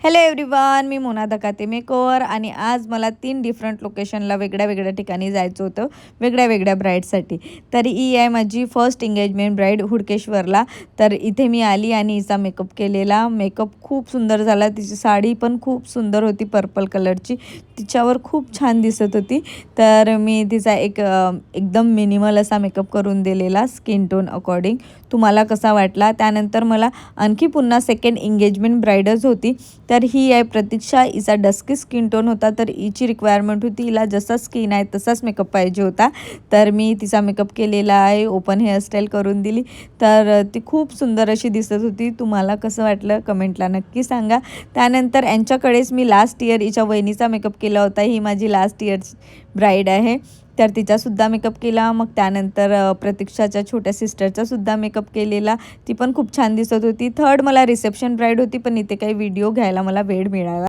Hello everyone, मी Mona दकाते makeover आणि आज मला 3 डिफरंट लोकेशनला वेगळ्या ठिकाणी जायचं होतं वेगळ्या ब्राईडसाठी. तर ही आहे माझी फर्स्ट एंगेजमेंट ब्राईड हुडकेश्वरला. तर इथे मी आली आणि हिचा मेकअप केलेला. मेकअप खूप सुंदर झाला. तिची साडी पण खूप सुंदर होती, पर्पल कलरची. तिच्यावर खूप छान दिसत होती. तर मी तिचा एकदम मिनिमल असा मेकअप करून दिलेला, स्किन टोन अकॉर्डिंग. तुम्हाला कसा वाटला? त्यानंतर मला आणखी पुन्हा सेकंड एंगेजमेंट ब्राईडच होती. तर ही आहे प्रतीक्षा. हिचा डस्की स्किन टोन होता. तर हिची रिक्वायरमेंट होती, हिला जसा स्किन आहे तसाच मेकअप पाहिजे होता. तर मी तिचा मेकअप केलेला आहे, ओपन हेअरस्टाईल करून दिली. तर ती खूप सुंदर अशी दिसत होती. तुम्हाला कसं वाटलं कमेंटला नक्की सांगा. त्यानंतर यांच्याकडेच मी लास्ट इयर हिच्या वहिनीचा मेकअप केला होता. ही माझी लास्ट इयरची ब्राईड आहे. तर तिचासुद्धा मेकअप केला. मग त्यानंतर प्रतीक्षाच्या छोट्या सिस्टरचासुद्धा मेकअप केलेला. ती पण खूप छान दिसत होती. थर्ड मला रिसेप्शन ब्राईड होती, पण इथे काही व्हिडिओ घ्यायला मला वेळ मिळाला